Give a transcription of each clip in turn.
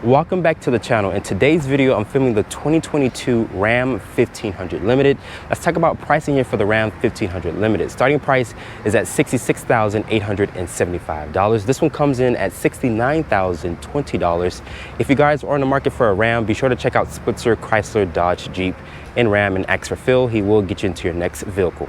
Welcome back to the channel. In today's video, I'm filming the 2022 Ram 1500 Limited. Let's talk about pricing here for the Ram 1500 Limited. Starting price is at $66,875. This one comes in at $69,020. If you guys are on the market for a Ram, be sure to check out Spitzer, Chrysler, Dodge, Jeep, and Ram and ask for Phil. He will get you into your next vehicle.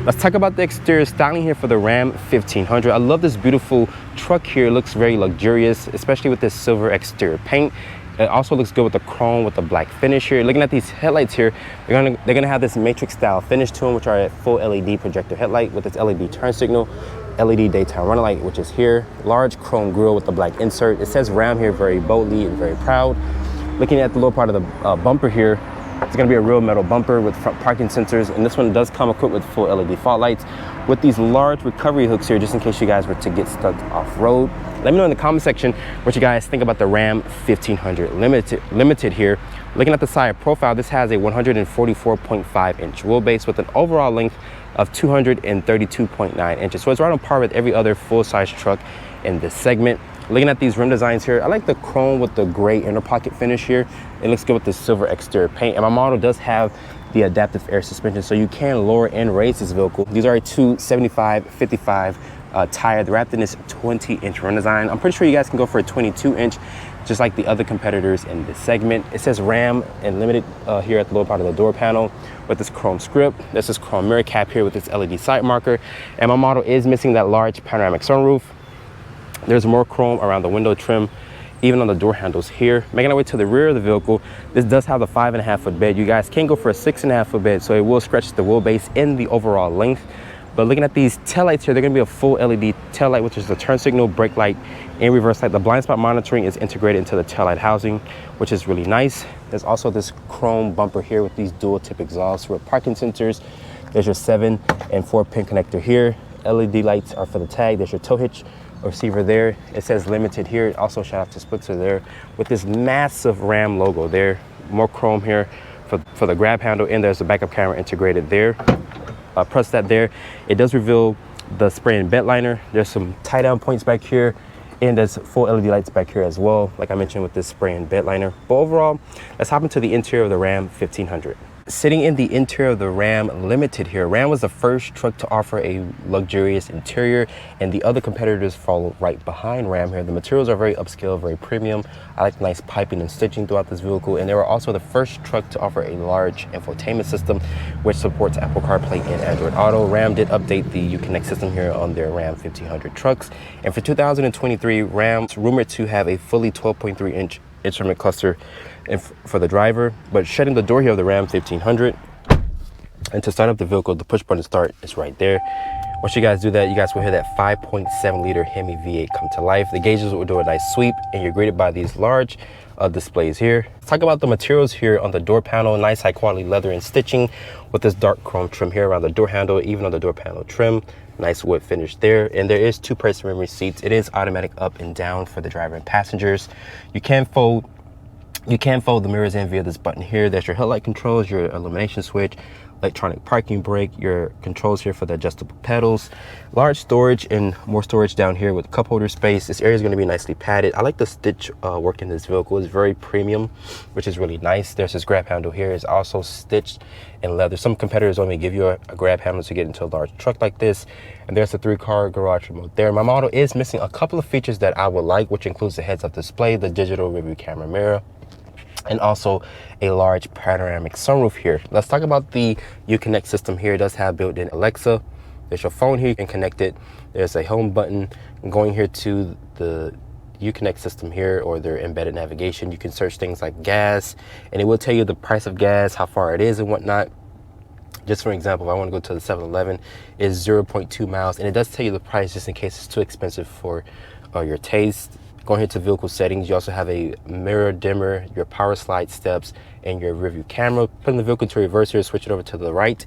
Let's talk about the exterior styling here for the Ram 1500. I love this beautiful truck here. It looks very luxurious, especially with this silver exterior paint. It also looks good with the chrome with the black finish here. Looking at these headlights here, they're gonna have this matrix style finish to them, which are a full LED projector headlight with its LED turn signal, LED daytime running light, which is here, large chrome grille with the black insert. It says Ram here very boldly and very proud. Looking at the lower part of the bumper here, it's going to be a real metal bumper with front parking sensors, and this one does come equipped with full LED fog lights with these large recovery hooks here, just in case you guys were to get stuck off-road. Let me know in the comment section what you guys think about the Ram 1500 Limited here. Looking at the side profile, this has a 144.5-inch wheelbase with an overall length of 232.9 inches. So it's right on par with every other full-size truck in this segment. Looking at these rim designs here, I like the chrome with the gray inner pocket finish here. It looks good with the silver exterior paint, and my model does have the adaptive air suspension, so you can lower and raise this vehicle. These are a 275/55 tire. They're wrapped in this 20-inch rim design. I'm pretty sure you guys can go for a 22-inch, just like the other competitors in this segment. It says Ram and Limited here at the lower part of the door panel with this chrome script. There's this chrome mirror cap here with this LED sight marker, and my model is missing that large panoramic sunroof. There's more chrome around the window trim, even on the door handles here. Making our way to the rear of the vehicle, this does have a 5.5-foot bed. You guys can go for a 6.5-foot bed, so it will stretch the wheelbase and the overall length. But looking at these taillights here, they're gonna be a full LED taillight, which is the turn signal, brake light, and reverse light. The blind spot monitoring is integrated into the taillight housing, which is really nice. There's also this chrome bumper here with these dual tip exhausts with parking sensors. There's your 7 and 4 pin connector here. LED lights are for the tag. There's your tow hitch receiver there. It says Limited here. Also shout out to Spitzer there with this massive Ram logo there. More chrome here for the grab handle, and there's a backup camera integrated there. Press that there. It does reveal the spray and bed liner. There's some tie down points back here, and there's full LED lights back here as well, like I mentioned with this spray and bed liner. But overall, let's hop into the interior of the Ram 1500. Sitting in the interior of the Ram Limited here, Ram was the first truck to offer a luxurious interior, and the other competitors follow right behind Ram here. The materials are very upscale, very premium. I like nice piping and stitching throughout this vehicle, and they were also the first truck to offer a large infotainment system which supports Apple CarPlay and Android Auto. Ram did update the Uconnect system here on their Ram 1500 trucks, and for 2023, Ram's rumored to have a fully 12.3-inch instrument cluster for the driver. But shutting the door here of the Ram 1500, and to start up the vehicle, the push button start is right there. Once you guys do that, you guys will hear that 5.7-liter Hemi V8 come to life. The gauges will do a nice sweep, and you're greeted by these large displays here. Let's talk about the materials here on the door panel. Nice high quality leather and stitching with this dark chrome trim here around the door handle, even on the door panel trim. Nice wood finish there, and there is 2-person memory seats. It is automatic up and down for the driver and passengers. You can fold the mirrors in via this button here. There's your headlight controls, your illumination switch, electronic parking brake, your controls here for the adjustable pedals, large storage and more storage down here with cup holder space. This area is going to be nicely padded. I like the stitch work in this vehicle. It's very premium, which is really nice. There's this grab handle here. It's also stitched in leather. Some competitors only give you a grab handle to get into a large truck like this. And there's a 3-car garage remote there. My model is missing a couple of features that I would like, which includes the heads-up display, the digital rearview camera mirror, and also a large panoramic sunroof here. Let's talk about the Uconnect system here. It does have built-in Alexa. There's your phone here, you can connect it. There's a home button. Going here to the Uconnect system here, or their embedded navigation, you can search things like gas, and it will tell you the price of gas, how far it is and whatnot. Just for example, if I want to go to the 7-Eleven, it's 0.2 miles, and it does tell you the price just in case it's too expensive for your taste. Going here to vehicle settings, you also have a mirror dimmer, your power slide steps, and your rear view camera. Putting the vehicle to reverse here, switch it over to the right.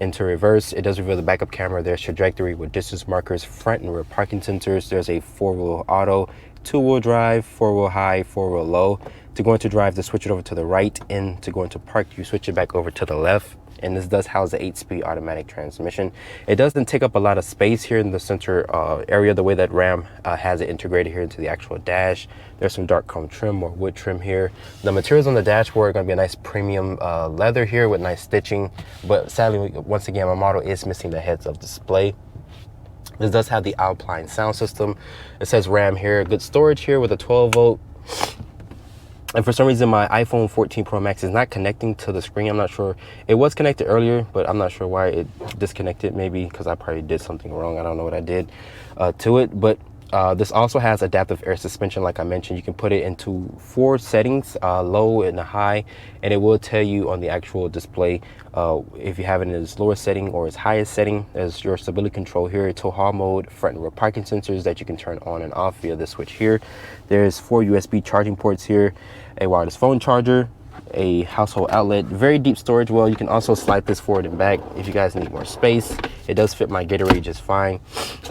And to reverse, it does reveal the backup camera. There's trajectory with distance markers, front and rear parking sensors. There's a 4-wheel auto, 2-wheel drive, 4-wheel high, 4-wheel low. To go into drive, to switch it over to the right, and to go into park, you switch it back over to the left. and this does house the 8-speed automatic transmission. It doesn't take up a lot of space here in the center area, the way that Ram has it integrated here into the actual dash. There's some dark chrome trim or wood trim here. The materials on the dashboard are going to be a nice premium leather here with nice stitching, but sadly, once again, my model is missing the heads-up display. This does have the Alpine sound system. It says Ram here. Good storage here with a 12-volt. And for some reason, my iPhone 14 Pro Max is not connecting to the screen. I'm not sure. It was connected earlier, but I'm not sure why it disconnected. Maybe because I probably did something wrong. I don't know what I did to it. But this also has adaptive air suspension. Like I mentioned, you can put it into 4 settings, low and high, and it will tell you on the actual display if you have it in its lowest setting or its highest setting. There's your stability control here, tow haul mode, front and rear parking sensors that you can turn on and off via this switch here. There's 4 USB charging ports here, a wireless phone charger, a household outlet, very deep storage well. You can also slide this forward and back if you guys need more space. It does fit my Gatorade just fine.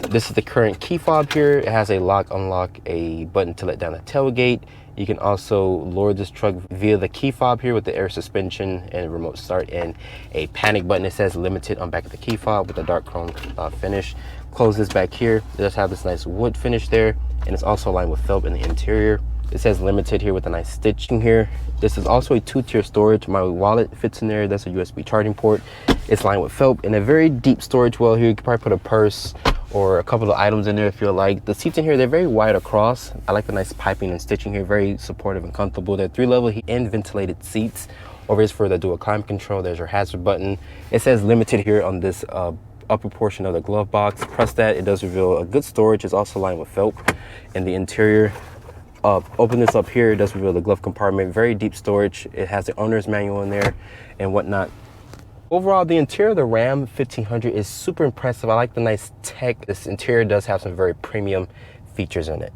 This is the current key fob here. It has a lock, unlock, a button to let down the tailgate. You can also lower this truck via the key fob here with the air suspension and remote start, and a panic button. It says limited on back of the key fob with a dark chrome finish. Close this back here. It does have this nice wood finish there, and it's also lined with felt in the interior. It says limited here with a nice stitching here. This is also a 2-tier storage. My wallet fits in there. That's a USB charging port. It's lined with felt and a very deep storage well here. You could probably put a purse or a couple of items in there if you like. The seats in here, they're very wide across. I like the nice piping and stitching here. Very supportive and comfortable. They're 3-level heat and ventilated seats. Over is for the dual climate control. There's your hazard button. It says limited here on this upper portion of the glove box. Press that. It does reveal a good storage. It's also lined with felt in the interior. Open this up here. It does reveal the glove compartment. Very deep storage. It has the owner's manual in there and whatnot. Overall, the interior of the Ram 1500 is super impressive. I like the nice tech. This interior does have some very premium features in it.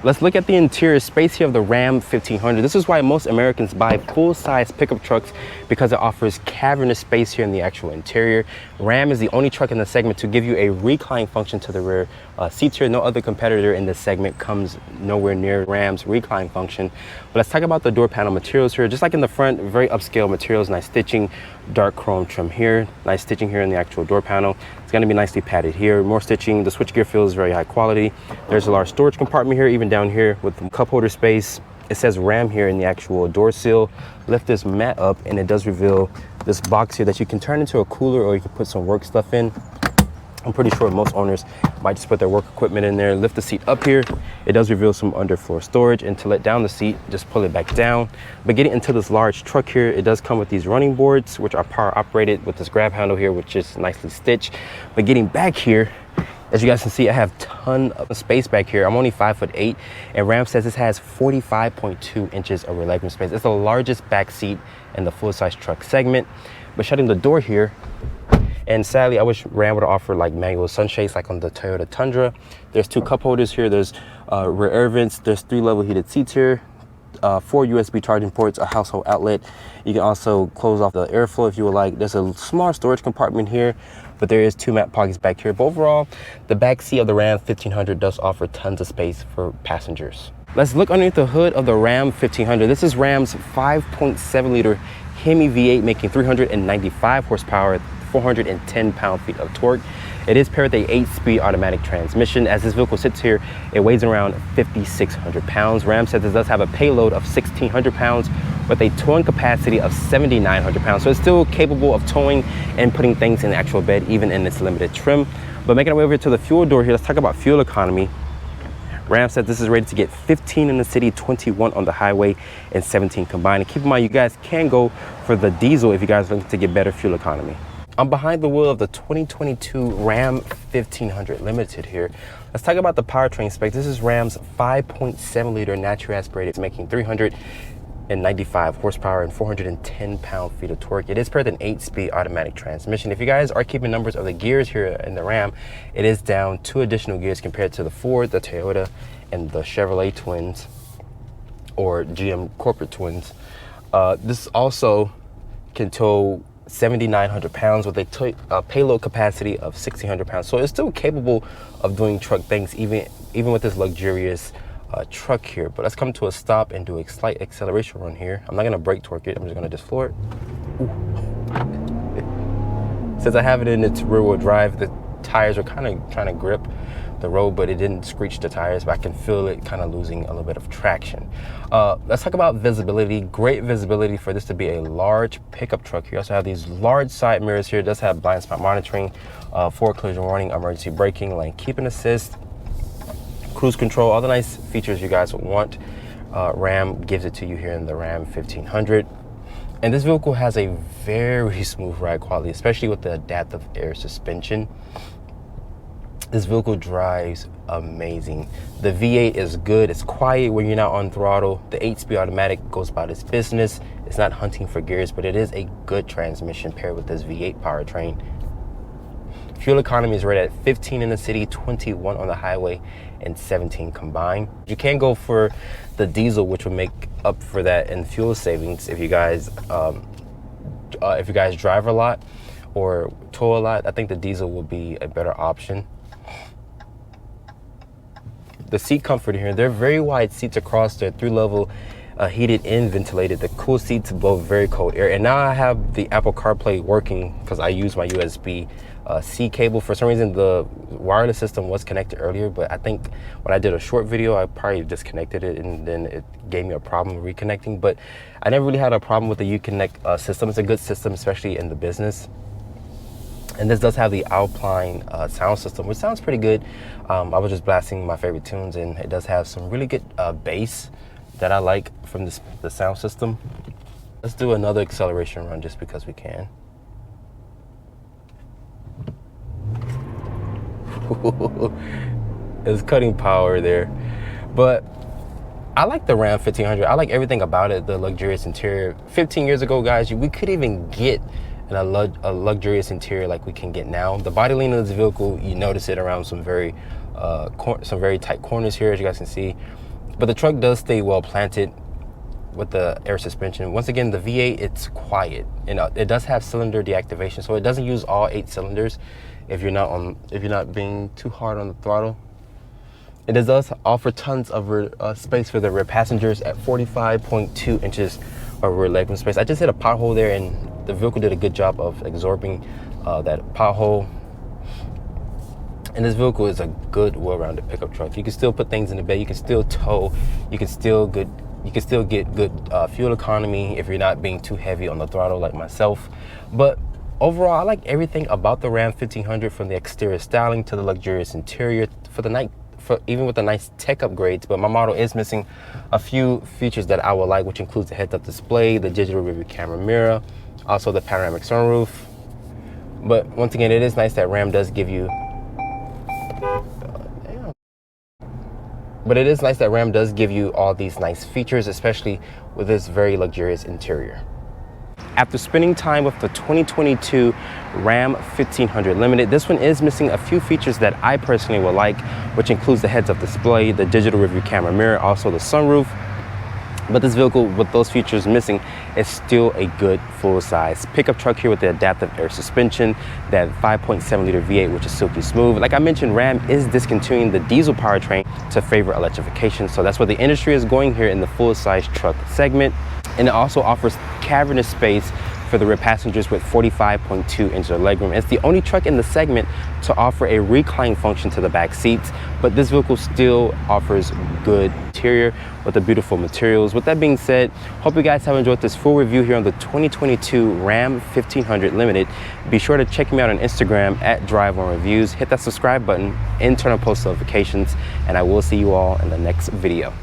Let's look at the interior space here of the Ram 1500. This is why most Americans buy full-size pickup trucks, because it offers cavernous space here in the actual interior. Ram is the only truck in the segment to give you a recline function to the rear seats here. No other competitor in this segment comes nowhere near Ram's recline function. But let's talk about the door panel materials here. Just like in the front, very upscale materials, nice stitching, dark chrome trim here, nice stitching here in the actual door panel. It's going to be nicely padded here. More stitching. The switchgear feels very high quality. There's a large storage compartment here, even down here with the cup holder space. It says Ram here in the actual door seal. Lift this mat up and it does reveal this box here that you can turn into a cooler, or you can put some work stuff in. I'm pretty sure most owners might just put their work equipment in there. Lift the seat up here. It does reveal some underfloor storage, and to let down the seat, just pull it back down. But getting into this large truck here, it does come with these running boards, which are power operated, with this grab handle here, which is nicely stitched. But getting back here, as you guys can see, I have a ton of space back here. I'm only 5'8", and Ram says this has 45.2 inches of rear legroom space. It's the largest back seat in the full-size truck segment. But shutting the door here, and sadly, I wish Ram would offer like manual sunshades like on the Toyota Tundra. There's 2 cup holders here. There's rear air vents. There's 3-level heated seats here. 4 USB charging ports, a household outlet. You can also close off the airflow if you would like. There's a small storage compartment here, but there is 2 mat pockets back here. But overall, the back seat of the Ram 1500 does offer tons of space for passengers. Let's look underneath the hood of the Ram 1500. This is Ram's 5.7 liter Hemi V8, making 395 horsepower, 410 pound-feet of torque. It is paired with a 8-speed automatic transmission. As this vehicle sits here, it weighs around 5,600 pounds. Ram says this does have a payload of 1,600 pounds with a towing capacity of 7,900 pounds. So it's still capable of towing and putting things in the actual bed, even in its limited trim. But making our way over to the fuel door here, let's talk about fuel economy. Ram said this is rated to get 15 in the city, 21 on the highway, and 17 combined. And keep in mind, you guys can go for the diesel if you guys are looking to get better fuel economy. I'm behind the wheel of the 2022 Ram 1500 Limited here. Let's talk about the powertrain spec. This is Ram's 5.7 liter naturally aspirated, making 395 horsepower and 410 pound-feet of torque. It is paired with an 8-speed automatic transmission. If you guys are keeping numbers of the gears here in the Ram, it is down 2 additional gears compared to the Ford, the Toyota, and the Chevrolet twins, or GM corporate twins. This also can tow 7,900 pounds with a payload capacity of 1,600 pounds. So it's still capable of doing truck things, even with this luxurious truck here. But let's come to a stop and do a slight acceleration run here. I'm not gonna brake torque it. I'm just gonna just floor it. Since I have it in its rear wheel drive, the tires are kind of trying to grip the road, but it didn't screech the tires, but I can feel it kind of losing a little bit of traction. Let's talk about visibility. Great visibility for this to be a large pickup truck. You also have these large side mirrors here. It does have blind spot monitoring, forward collision warning, emergency braking, lane keeping assist, cruise control, all the nice features you guys would want. Ram gives it to you here in the Ram 1500. And this vehicle has a very smooth ride quality, especially with the adaptive air suspension. This vehicle drives amazing. The V8 is good. It's quiet when you're not on throttle. The 8-speed automatic goes about its business. It's not hunting for gears, but it is a good transmission paired with this V8 powertrain. Fuel economy is rated at 15 in the city, 21 on the highway, and 17 combined. You can go for the diesel, which will make up for that in fuel savings if you guys drive a lot or tow a lot. I think the diesel will be a better option. The seat comfort here, they're very wide seats across. They're 3-level heated and ventilated. The cool seats blow very cold air. And now I have the Apple CarPlay working because I use my USB-C cable. For some reason, the wireless system was connected earlier, but I think when I did a short video, I probably disconnected it and then it gave me a problem reconnecting. But I never really had a problem with the Uconnect system. It's a good system, especially in the business. And this does have the Alpine sound system, which sounds pretty good. I was just blasting my favorite tunes, and it does have some really good bass that I like from the sound system. Let's do another acceleration run just because we can. It's cutting power there. But I like the Ram 1500. I like everything about it, the luxurious interior. 15 years ago, guys, we couldn't even get a luxurious interior like we can get now. The body lean of this vehicle, you notice it around some very tight corners here, as you guys can see. But the truck does stay well planted with the air suspension. Once again, the V8, it's quiet. It does have cylinder deactivation, so it doesn't use all 8 cylinders if you're not being too hard on the throttle. It does offer tons of space for the rear passengers at 45.2 inches of rear legroom space. I just hit a pothole there, and the vehicle did a good job of absorbing that pothole. And this vehicle is a good, well-rounded pickup truck. You can still put things in the bed. You can still tow. You can still get good fuel economy if you're not being too heavy on the throttle like myself. But overall, I like everything about the Ram 1500, from the exterior styling to the luxurious interior, even with the nice tech upgrades. But my model is missing a few features that I would like, which includes the heads-up display, the digital rearview camera mirror, also the panoramic sunroof. But once again, it is nice that Ram does give you all these nice features, especially with this very luxurious interior. After spending time with the 2022 Ram 1500 Limited, this one is missing a few features that I personally would like, which includes the heads-up display, the digital rearview camera mirror, also the sunroof. But this vehicle, with those features missing, is still a good full-size pickup truck here with the adaptive air suspension, that 5.7-liter V8, which is silky smooth. Like I mentioned, Ram is discontinuing the diesel powertrain to favor electrification. So that's where the industry is going here in the full-size truck segment. And it also offers cavernous space for the rear passengers with 45.2 inches of legroom. It's the only truck in the segment to offer a recline function to the back seats, but this vehicle still offers good interior with the beautiful materials. With that being said, hope you guys have enjoyed this full review here on the 2022 Ram 1500 Limited. Be sure to check me out on Instagram at @DriveOnReviews. Hit that subscribe button and turn on post notifications, and I will see you all in the next video.